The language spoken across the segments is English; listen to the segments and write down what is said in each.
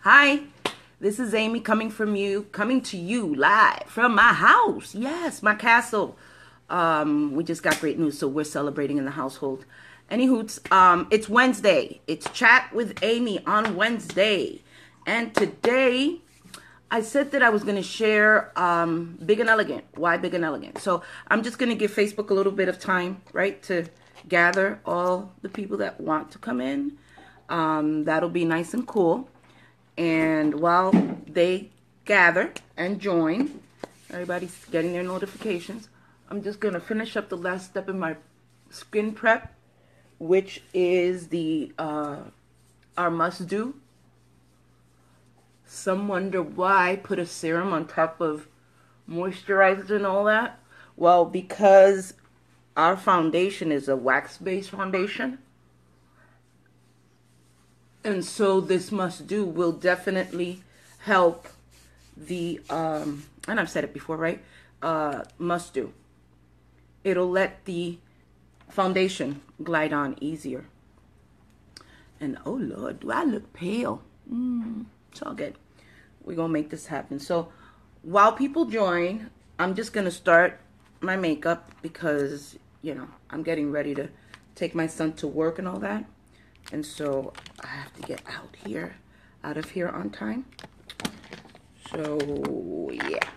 Hi, this is Amy coming to you live from my house. Yes, my castle. We just got great news, so we're celebrating in the household. Any hoots, it's Wednesday. It's Chat with Amy on Wednesday. And today, I said that I was going to share Big and Elegant. Why Big and Elegant? So I'm just going to give Facebook a little bit of time, right, to gather all the people that want to come in. That'll be nice and cool. And while they gather and join, everybody's getting their notifications, I'm just going to finish up the last step in my skin prep, which is the our must-do. Some wonder why I put a serum on top of moisturizer and all that. Well, because our foundation is a wax-based foundation. And so this must-do will definitely help the, and I've said it before, right? Must-do. It'll let the foundation glide on easier. And oh Lord, do I look pale? It's all good. We're going to make this happen. So while people join, I'm just going to start my makeup because, you know, I'm getting ready to take my son to work and all that. And so I have to get out of here on time. So, yeah.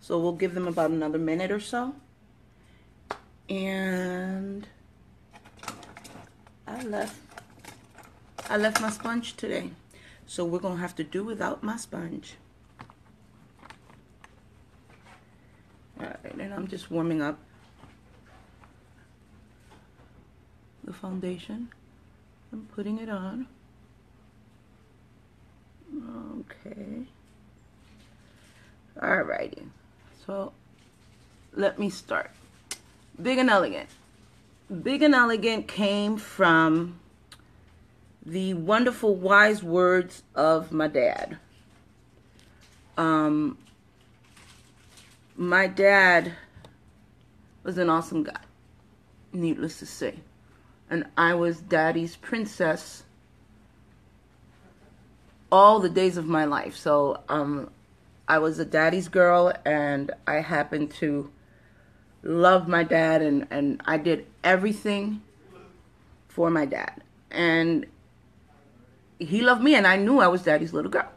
So we'll give them about another minute or so. And I left my sponge today. So we're going to have to do without my sponge. All right, and I'm just warming up the foundation. I'm putting it on. Okay. Alrighty. So let me start. Big and Elegant. Big and Elegant came from the wonderful wise words of my dad. My dad was an awesome guy, needless to say. And I was daddy's princess all the days of my life. So I was a daddy's girl, and I happened to love my dad, and I did everything for my dad. And he loved me, and I knew I was daddy's little girl.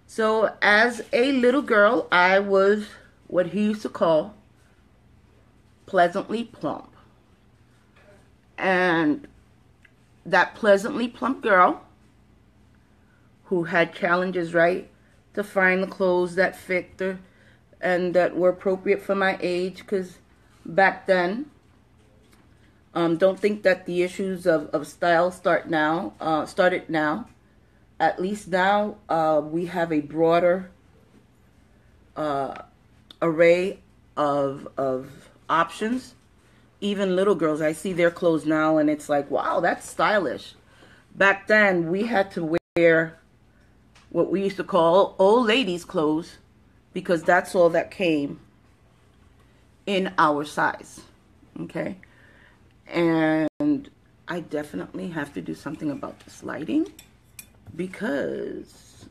So as a little girl, I was what he used to call pleasantly plump. And that pleasantly plump girl who had challenges, right, to find the clothes that fit and that were appropriate for my age, because back then, don't think that the issues of style started now. At least now, we have a broader array of options. Even little girls, I see their clothes now, and it's like, wow, that's stylish. Back then, we had to wear what we used to call old ladies' clothes, because that's all that came in our size, okay? And I definitely have to do something about this lighting, because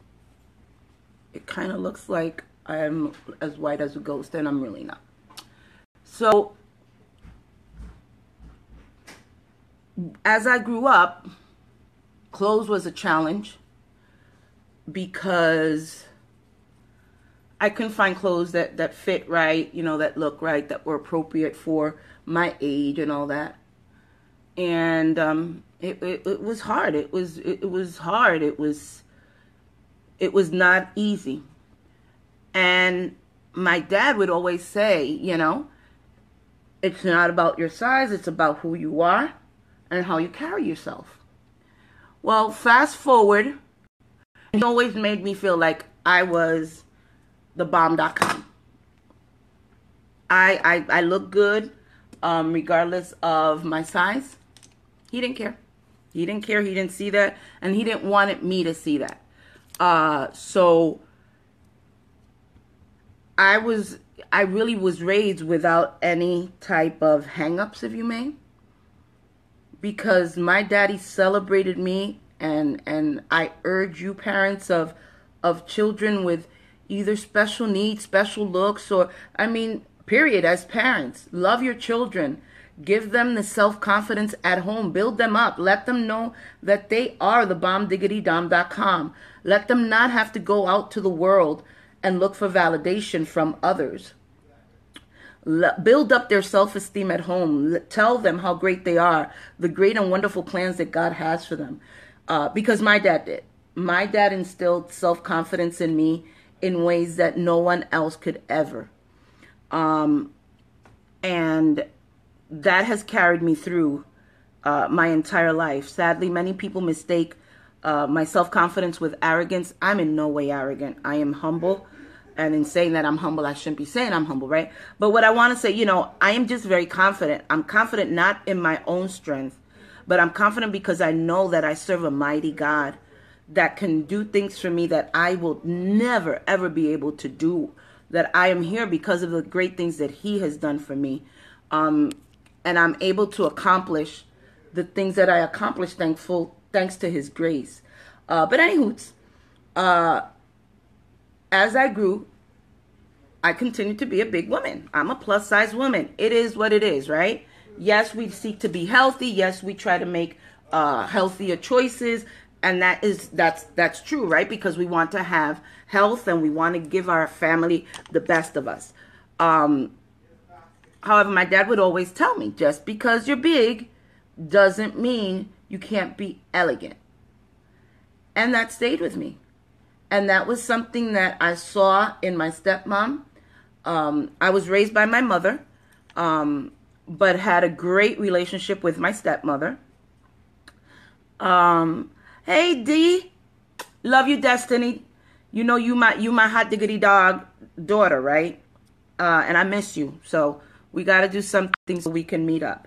it kind of looks like I'm as white as a ghost, and I'm really not. So as I grew up, clothes was a challenge because I couldn't find clothes that fit right, you know, that look right, that were appropriate for my age and all that. And it was hard. It was hard. It was not easy. And my dad would always say, you know, it's not about your size, it's about who you are and how you carry yourself. Well, fast forward, he always made me feel like I was the bomb.com. I look good regardless of my size. He didn't care. He didn't care. He didn't see that, and he didn't want me to see that. So I really was raised without any type of hang-ups, if you may. Because my daddy celebrated me And I urge you, parents of children with either special needs, special looks, or, I mean, period, as parents, love your children. Give them the self-confidence at home. Build them up. Let them know that they are the bombdigitydom.com. Let them not have to go out to the world and look for validation from others. Build up their self-esteem at home. Tell them how great they are, the great and wonderful plans that God has for them. Because my dad did. My dad instilled self-confidence in me in ways that no one else could ever. And that has carried me through my entire life. Sadly, many people mistake my self-confidence with arrogance. I'm in no way arrogant. I am humble. And in saying that I'm humble, I shouldn't be saying I'm humble, right? But what I want to say, you know, I am just very confident. I'm confident not in my own strength, but I'm confident because I know that I serve a mighty God that can do things for me that I will never, ever be able to do. That I am here because of the great things that He has done for me. And I'm able to accomplish the things that I accomplished thanks to His grace. But anywho, as I grew, I continued to be a big woman. I'm a plus size woman. It is what it is, right? Yes, we seek to be healthy. Yes, we try to make healthier choices. And that's true, right? Because we want to have health and we want to give our family the best of us. However, my dad would always tell me, just because you're big doesn't mean you can't be elegant. And that stayed with me. And that was something that I saw in my stepmom. I was raised by my mother, but had a great relationship with my stepmother. Hey, D. Love you, Destiny. You know you my hot diggity dog daughter, right? And I miss you. So we got to do something so we can meet up.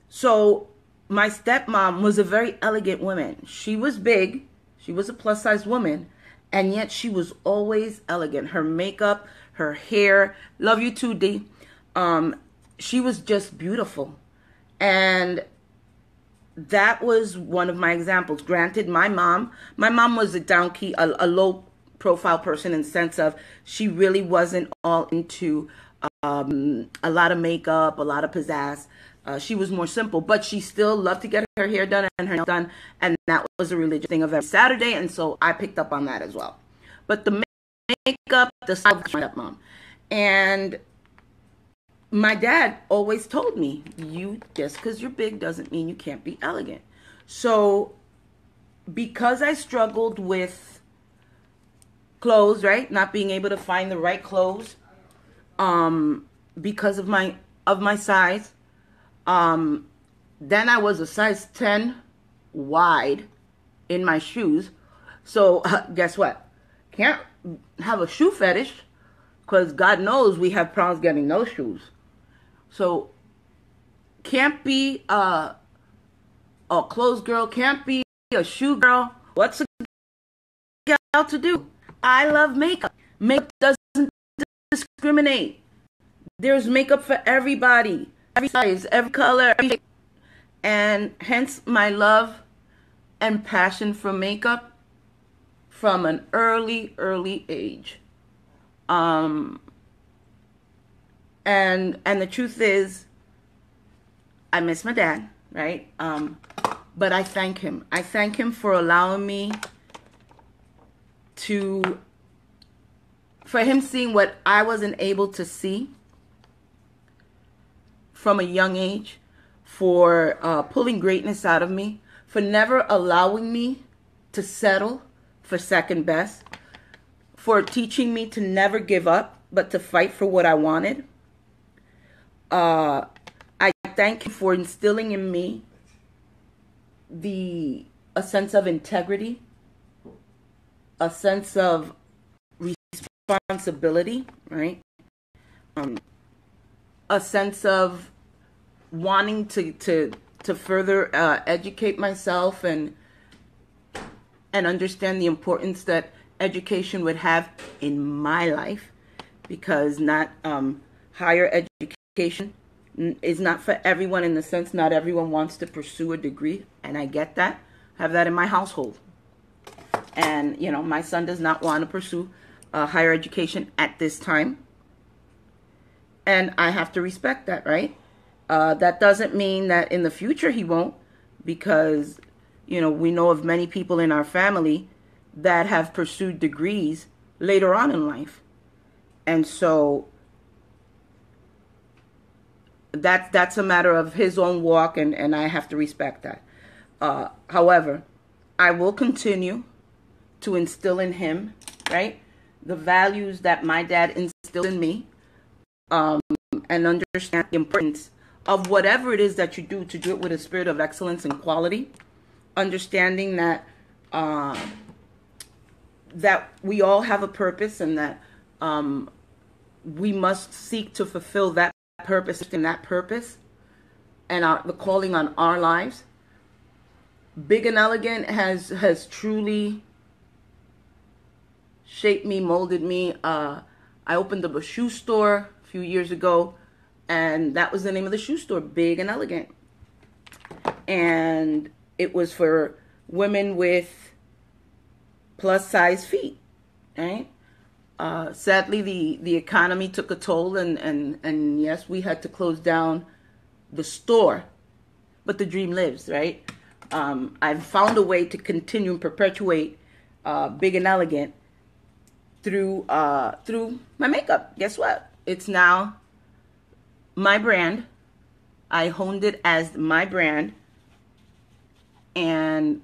So my stepmom was a very elegant woman. She was big. She was a plus-size woman. And yet she was always elegant. Her makeup, her hair. Love you too, D. She was just beautiful. And that was one of my examples. Granted, my mom was a down-key, a low-profile person in the sense of she really wasn't all into a lot of makeup, a lot of pizzazz. She was more simple, but she still loved to get her hair done and her nails done, and that was a religious thing of every Saturday, and so I picked up on that as well. But the makeup, the style of my stepmom. And my dad always told me, you just because you're big doesn't mean you can't be elegant. So because I struggled with clothes, right? Not being able to find the right clothes, because of my size, then I was a size 10 wide in my shoes. So guess what? Can't have a shoe fetish because God knows we have problems getting those shoes. So can't be a clothes girl, can't be a shoe girl. What's a girl to do? I love makeup. Makeup doesn't discriminate. There's makeup for everybody, every size, every color, every shape. And hence my love and passion for makeup from an early age. And the truth is, I miss my dad, right? But I thank him. I thank him for allowing me for him seeing what I wasn't able to see from a young age, for pulling greatness out of me, for never allowing me to settle for second best, for teaching me to never give up, but to fight for what I wanted. I thank him for instilling in me a sense of integrity, a sense of responsibility, right? A sense of wanting to further educate myself and understand the importance that education would have in my life, because not higher education is not for everyone, in the sense not everyone wants to pursue a degree, and I get that. I have that in my household. And, you know, my son does not want to pursue higher education at this time. And I have to respect that, right? That doesn't mean that in the future he won't, because, you know, we know of many people in our family that have pursued degrees later on in life. And so that's a matter of his own walk, and I have to respect that. However, I will continue to instill in him, right, the values that my dad instilled in me, and understand the importance of whatever it is that you do, to do it with a spirit of excellence and quality, understanding that that we all have a purpose, and that we must seek to fulfill that purpose and the calling on our lives. Big and Elegant has truly shaped me, molded me. I opened up a shoe store a few years ago, and that was the name of the shoe store, Big and Elegant. And it was for women with plus size feet, right? Sadly, the economy took a toll, and yes, we had to close down the store, but the dream lives, right? I've found a way to continue and perpetuate Big and Elegant through my makeup. Guess what? It's now my brand. I honed it as my brand, and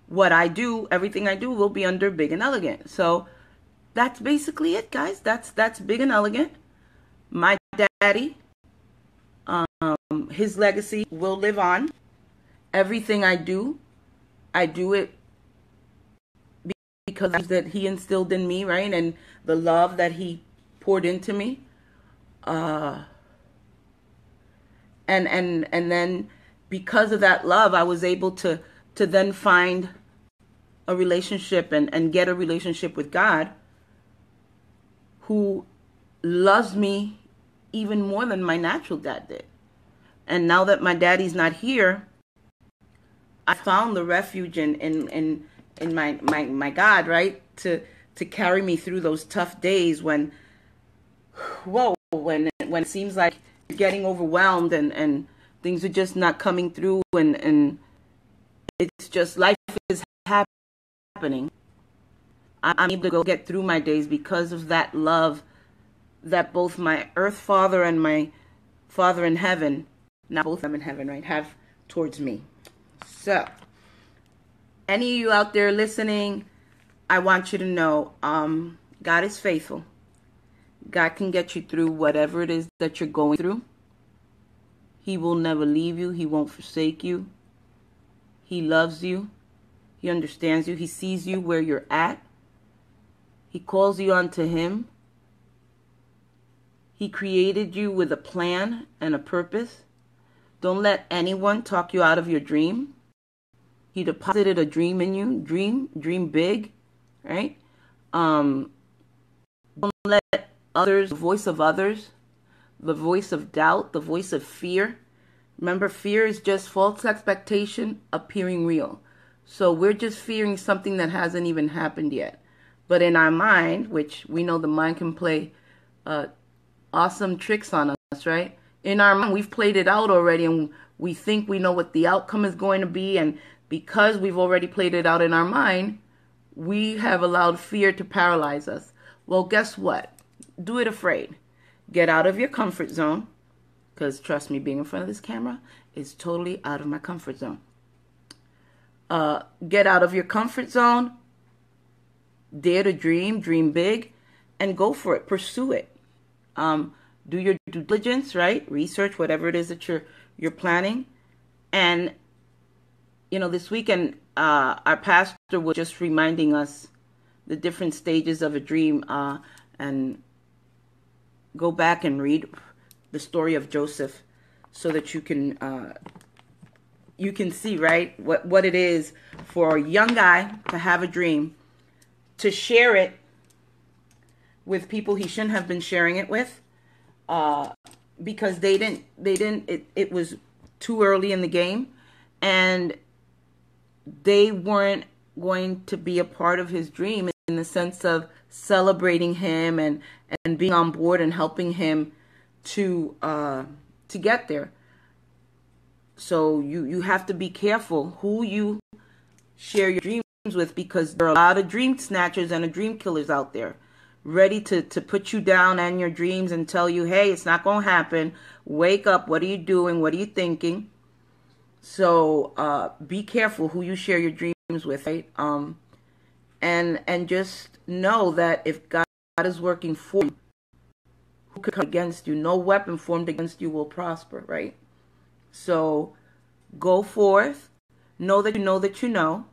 what I do, everything I do, will be under Big and Elegant. So that's basically it, guys. That's Big and Elegant. My daddy, his legacy will live on. Everything I do it because that he instilled in me, right? And the love that he poured into me. And then because of that love, I was able to then find a relationship and get a relationship with God, who loves me even more than my natural dad did. And now that my daddy's not here, I found the refuge in my God, right? To carry me through those tough days when it seems like you're getting overwhelmed and things are just not coming through, and it's just life is happening. I'm able to go get through my days because of that love that both my earth father and my father in heaven, not both of them in heaven, right, have towards me. So, any of you out there listening, I want you to know, God is faithful. God can get you through whatever it is that you're going through. He will never leave you. He won't forsake you. He loves you. He understands you. He sees you where you're at. He calls you unto him. He created you with a plan and a purpose. Don't let anyone talk you out of your dream. He deposited a dream in you. Dream big, right? Don't let others, the voice of others, the voice of doubt, the voice of fear. Remember, fear is just false expectation appearing real. So we're just fearing something that hasn't even happened yet. But in our mind, which we know the mind can play awesome tricks on us, right? In our mind, we've played it out already, and we think we know what the outcome is going to be. And because we've already played it out in our mind, we have allowed fear to paralyze us. Well, guess what? Do it afraid. Get out of your comfort zone. Because trust me, being in front of this camera is totally out of my comfort zone. Get out of your comfort zone. Dare to dream big, and go for it. Pursue it. Do your due diligence, right? Research whatever it is that you're planning. And you know, this weekend, our pastor was just reminding us the different stages of a dream, and go back and read the story of Joseph, so that you can see, right, what it is for a young guy to have a dream, to share it with people he shouldn't have been sharing it with, because it was too early in the game, and they weren't going to be a part of his dream in the sense of celebrating him and being on board and helping him to get there. So you have to be careful who you share your dreams with, because there are a lot of dream snatchers and dream killers out there ready to put you down and your dreams and tell you, hey, it's not going to happen. Wake up. What are you doing? What are you thinking? So be careful who you share your dreams with, right? And just know that if God is working for you, who could come against you? No weapon formed against you will prosper, right? So go forth. Know that you know that you know.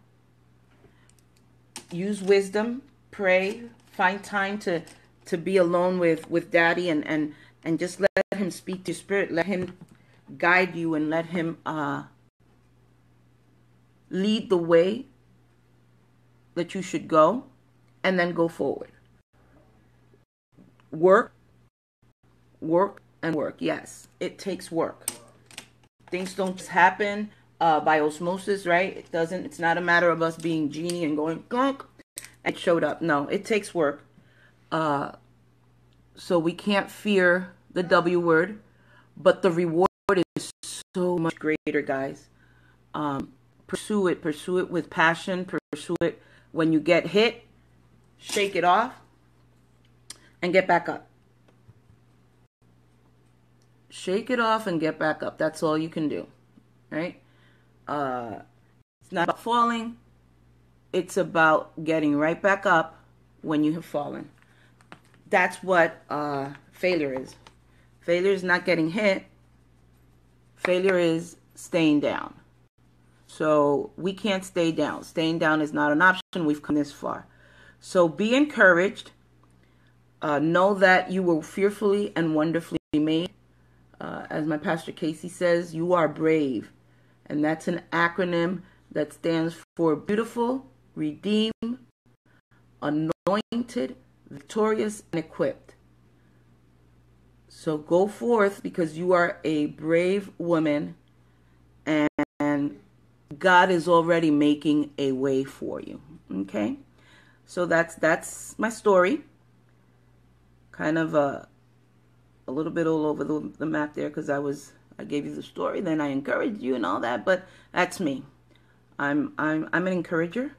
Use wisdom. Pray. Find time to be alone with Daddy and just let him speak to your spirit. Let him guide you and let him lead the way that you should go, and then go forward. Work, and work. Yes, it takes work. Things don't just happen by osmosis, right? It's not a matter of us being genie and going glunk and showed up. No, it takes work. So we can't fear the W word, but the reward is so much greater, guys. Pursue it with passion. Pursue it. When you get hit, shake it off and get back up. Shake it off and get back up. That's all you can do, right? It's not about falling. It's about getting right back up when you have fallen. That's what failure is. Failure is not getting hit. Failure is staying down. So we can't stay down. Staying down is not an option. We've come this far. So be encouraged. Know that you were fearfully and wonderfully made. As my pastor Casey says, you are brave. And that's an acronym that stands for beautiful, redeemed, anointed, victorious, and equipped. So go forth, because you are a brave woman, and God is already making a way for you. Okay? So that's my story. Kind of a little bit all over the map there, because I gave you the story, then I encouraged you and all that, but that's me. I'm an encourager,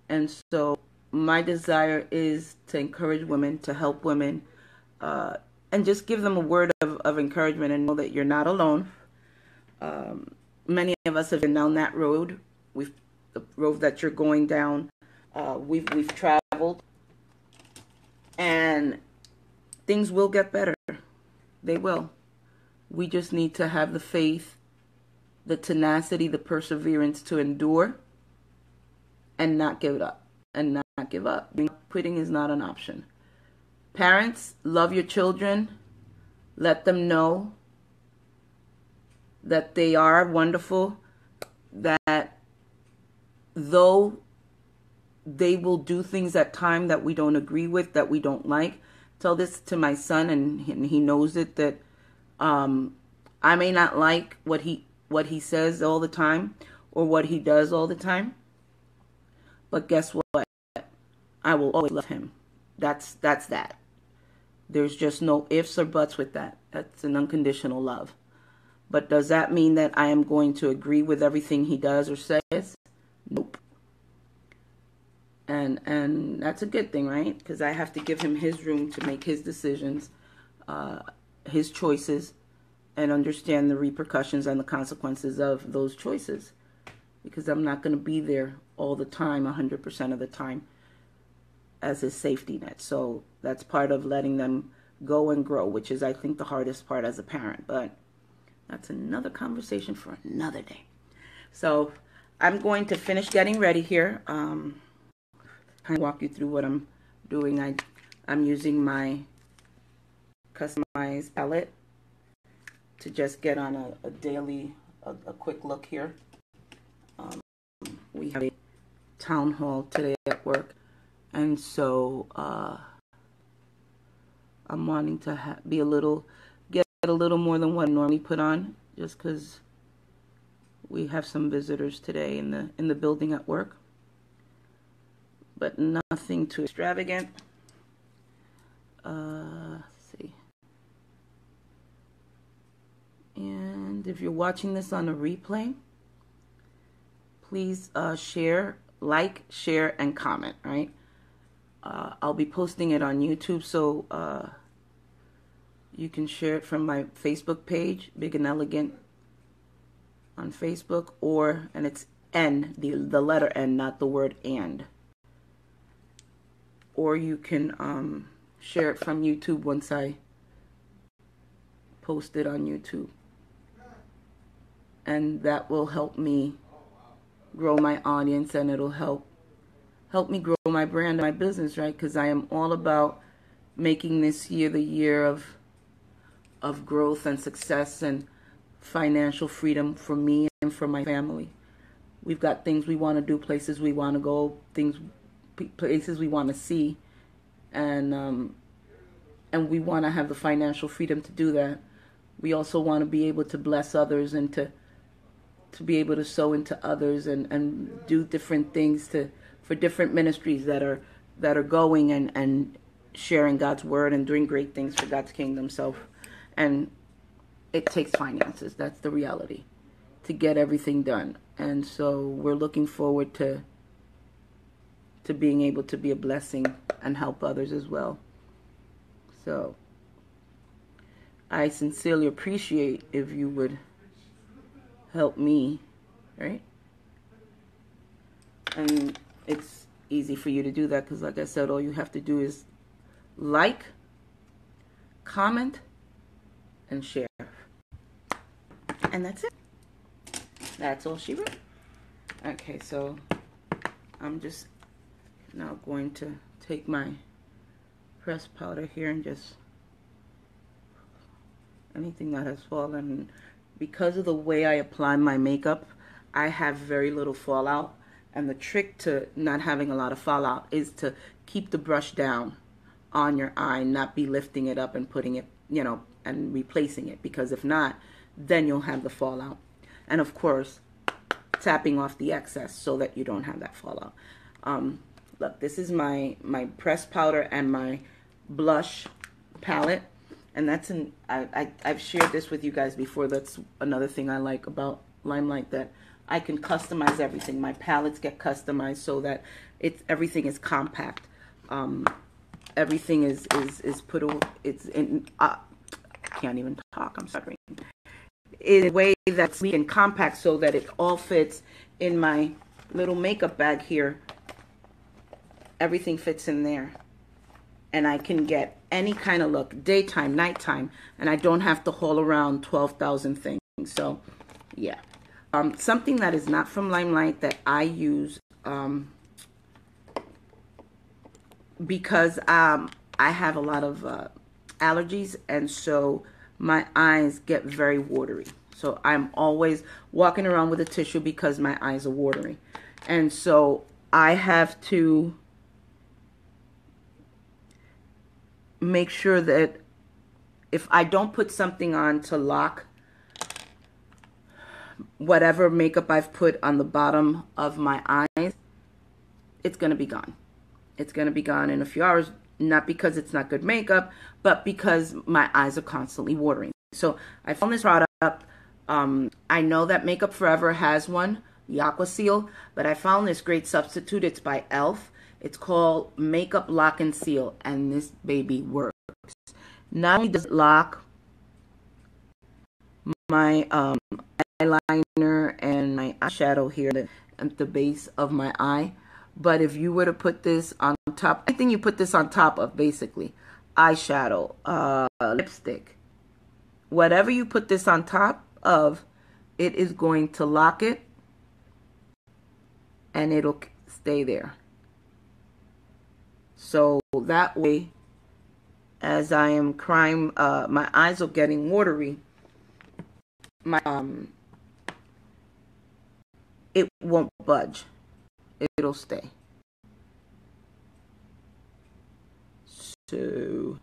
and so my desire is to encourage women, to help women, and just give them a word of encouragement, and know that you're not alone. Many of us have been down that road. The road that you're going down, we've traveled, and things will get better. They will. We just need to have the faith, the tenacity, the perseverance to endure and not give up. And not give up. Quitting is not an option. Parents, love your children. Let them know that they are wonderful, that though they will do things at times that we don't agree with, that we don't like. Tell this to my son, and he knows it, that I may not like what he says all the time or what he does all the time, but guess what? I will always love him. That's that. There's just no ifs or buts with that. That's an unconditional love. But does that mean that I am going to agree with everything he does or says? Nope. And that's a good thing, right? Because I have to give him his room to make his decisions, his choices, and understand the repercussions and the consequences of those choices. Because I'm not going to be there all the time, 100% of the time, as his safety net. So that's part of letting them go and grow, which is, I think, the hardest part as a parent. But that's another conversation for another day. So I'm going to finish getting ready here. Kind of walk you through what I'm doing. I'm using my customized palette to just get on a daily, a quick look here. We have a town hall today at work, and so I'm wanting to get a little more than what I normally put on, just because we have some visitors today in the building at work. But nothing too extravagant. Let's see. And if you're watching this on a replay, please share, like, share, and comment, right? I'll be posting it on YouTube, so you can share it from my Facebook page, Big and Elegant on Facebook, and it's N, the letter N, not the word and. Or you can share it from YouTube once I post it on YouTube. And that will help me grow my audience, and it'll help me grow my brand and my business, right? Because I am all about making this year the year of growth and success and financial freedom for me and for my family. We've got things we want to do, places we want to go, places we want to see, and we want to have the financial freedom to do that. We also want to be able to bless others and to be able to sow into others and do different things for different ministries that are going and sharing God's word and doing great things for God's kingdom. So, and it takes finances. That's the reality to get everything done. And so we're looking forward to being able to be a blessing and help others as well. So I sincerely appreciate if you would help me, right? And it's easy for you to do that because, like I said, all you have to do is like, comment, and share. And that's it. That's all she wrote. Okay, so I'm just now going to take my pressed powder here and just anything that has fallen. Because of the way I apply my makeup, I have very little fallout. And the trick to not having a lot of fallout is to keep the brush down on your eye, not be lifting it up and putting it, and replacing it. Because if not, then you'll have the fallout. And of course, tapping off the excess so that you don't have that fallout. Look, this is my pressed powder and my blush palette. And that's I've shared this with you guys before. That's another thing I like about Limelight, that I can customize everything. My palettes get customized so that everything is compact. Everything is put. It's in. I can't even talk. I'm sorry. In a way that's sleek and compact, so that it all fits in my little makeup bag here. Everything fits in there. And I can get any kind of look, daytime, nighttime, and I don't have to haul around 12,000 things. So, yeah. Something that is not from Limelight that I use because I have a lot of allergies, and so my eyes get very watery. So I'm always walking around with a tissue because my eyes are watery. And so I have to make sure that if I don't put something on to lock whatever makeup I've put on the bottom of my eyes, it's going to be gone. It's going to be gone in a few hours, not because it's not good makeup, but because my eyes are constantly watering. So I found this product. I know that Makeup Forever has one, the Aqua Seal, but I found this great substitute. It's by e.l.f. It's called Makeup Lock and Seal, and this baby works. Not only does it lock my eyeliner and my eyeshadow here at the base of my eye, but if you were to put this on top, anything you put this on top of, basically, eyeshadow, lipstick, whatever you put this on top of, it is going to lock it, and it'll stay there. So that way, as I am crying, my eyes are getting watery, it won't budge. It'll stay. So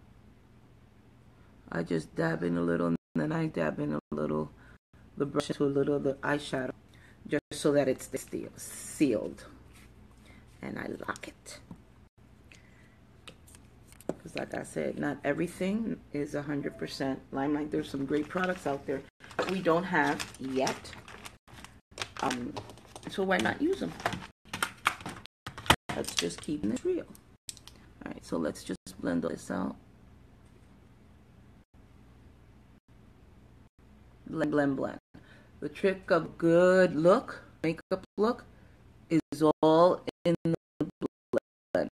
I just dab in a little then I dab in the brush into a little of the eyeshadow, just so that it's sealed. And I lock it. Because like I said, not everything is 100% Limelight. There's some great products out there that we don't have yet. So why not use them? Let's just keep this real. Alright, so let's just blend this out. Blend, blend, blend. The trick of good look, makeup look, is all in the blend.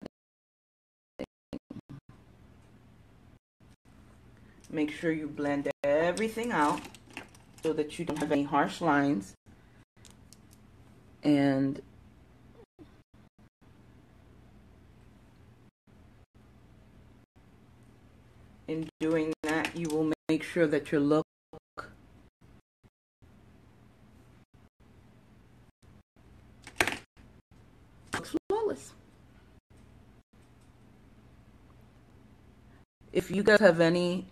Make sure you blend everything out so that you don't have any harsh lines. And in doing that, you will make sure that your look looks flawless. If you guys have any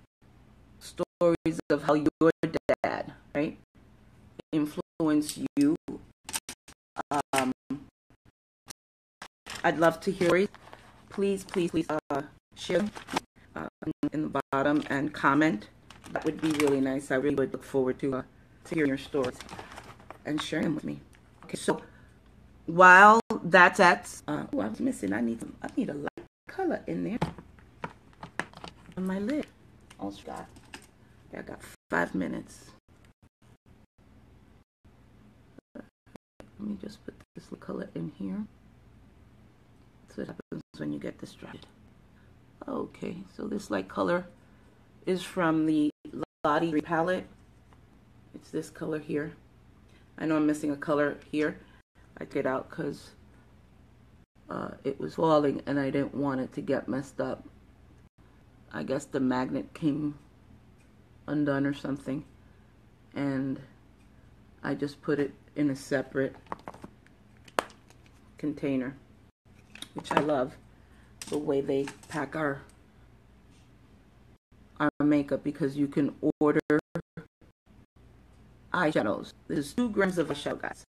stories of how your dad, right, influenced you, I'd love to hear it. Please, please, please share in the bottom and comment. That would be really nice. I really would look forward to hearing your stories and sharing them with me. Okay, so while that's at, oh, I was missing. I need a light color in there on my lid. Also I got 5 minutes. Let me just put this color in here. So what happens when you get distracted. Okay, so this light color is from the Lottie palette. It's this color here. I know I'm missing a color here. I took it out because it was falling and I didn't want it to get messed up. I guess the magnet came undone or something, and I just put it in a separate container, which I love the way they pack our makeup, because you can order eyeshadows. There's 2 grams of eyeshadow, guys,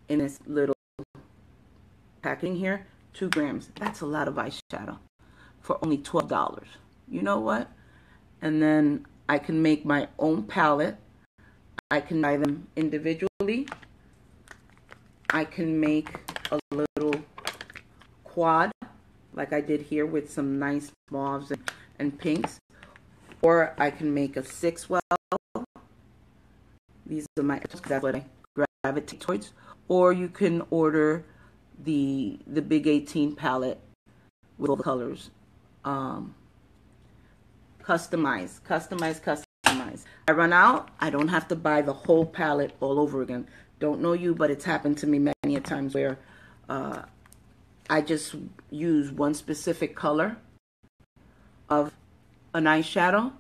in this little packing here. 2 grams. That's a lot of eyeshadow for only $12. You know what? And then I can make my own palette. I can buy them individually. I can make a little quad like I did here with some nice mauves and pinks, or I can make a 6-well. These are my, that's what I gravitate towards. Or you can order the big 18 palette with all the colors. Customize. I run out, I don't have to buy the whole palette all over again. Don't know you, but it's happened to me many a times where I just use one specific color of an eyeshadow,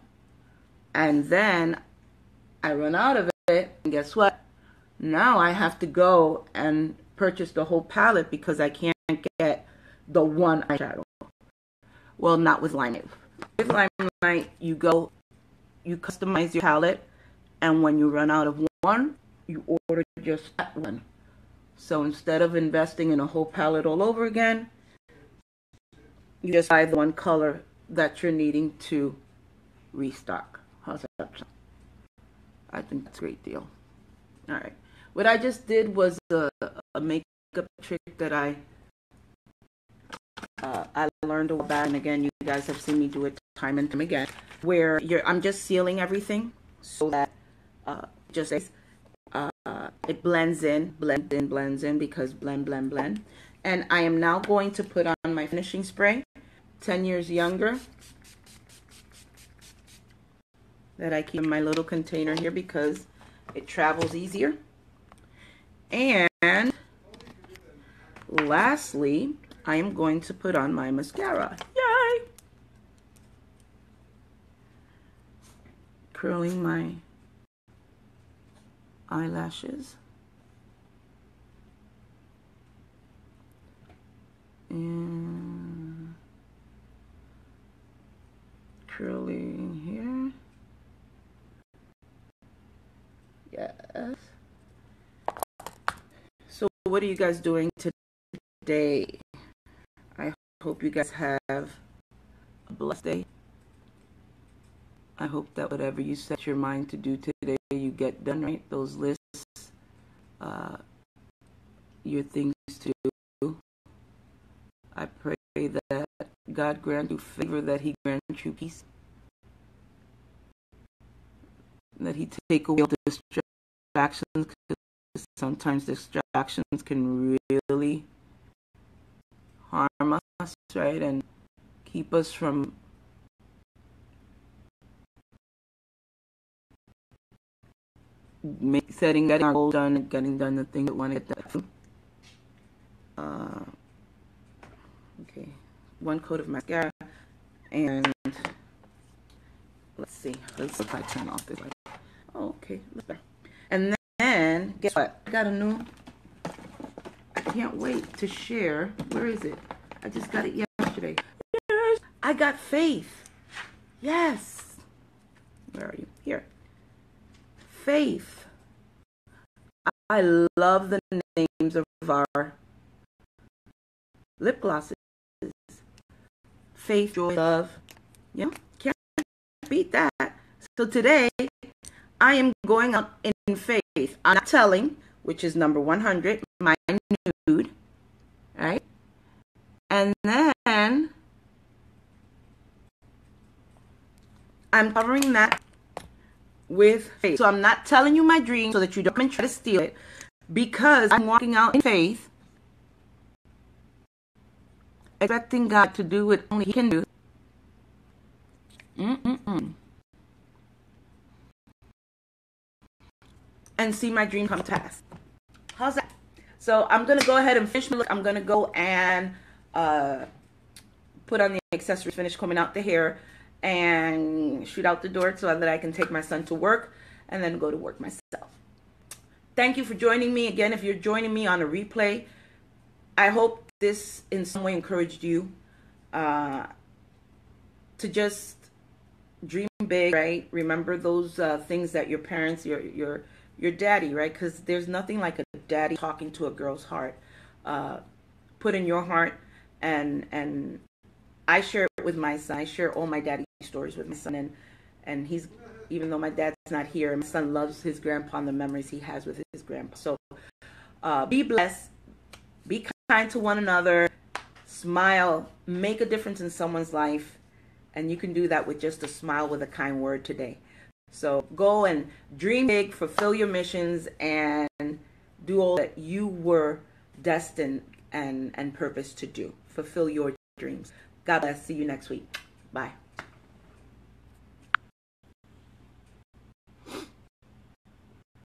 and then I run out of it, and guess what? Now I have to go and purchase the whole palette because I can't get the one eyeshadow. Well, not with Limelight. With Limelight, you customize your palette, and when you run out of one, you order just that one. So instead of investing in a whole palette all over again, you just buy the one color that you're needing to restock. How's that sound? I think that's a great deal. All right. What I just did was a makeup trick that I learned a while back, and again, you guys have seen me do it time and time again, where I'm just sealing everything so that it blends in, because blend. And I am now going to put on my finishing spray, 10 years younger, that I keep in my little container here because it travels easier. And lastly, I am going to put on my mascara. Yay! Curling my eyelashes. And curling here. what are you guys doing today? I hope you guys have a blessed day. I hope that whatever you set your mind to do today, you get done, right? Those lists, your things to do. I pray that God grant you favor, that He grant you peace, that He take away all distractions, because sometimes distractions can really harm us, right? And keep us from getting our goals done and getting done the thing that we want to get done. Okay, 1 coat of mascara, and let's see. Let's see if I turn off this light. Oh, okay, that's better. And then guess what? I got a new. I can't wait to share. Where is it? I just got it yesterday. Yes, I got Faith. Yes. Where are you? Here. Faith. I love the names of our lip glosses. Faith, joy, love. Yeah, can't beat that. So today, I am going out in Faith. I'm not telling, which is number 100, my Nude, right? And then I'm covering that with Faith. So I'm not telling you my dream so that you don't try to steal it, because I'm walking out in faith, expecting God to do what only He can do. And see my dream come to pass. How's that? So I'm going to go ahead and finish my look. I'm going to go and put on the accessories, finish combing out the hair, and shoot out the door so that I can take my son to work and then go to work myself. Thank you for joining me. Again, if you're joining me on a replay, I hope this in some way encouraged you to just dream big, right? Remember those things that your parents, your daddy, right? Because there's nothing like a daddy talking to a girl's heart. Put in your heart, and I share it with my son. I share all my daddy stories with my son, and he's, even though my dad's not here, my son loves his grandpa and the memories he has with his grandpa. So be blessed, be kind to one another, smile, make a difference in someone's life, and you can do that with just a smile, with a kind word today. So go and dream big, fulfill your missions, and do all that you were destined and purposed to do. Fulfill your dreams. God bless. See you next week. Bye.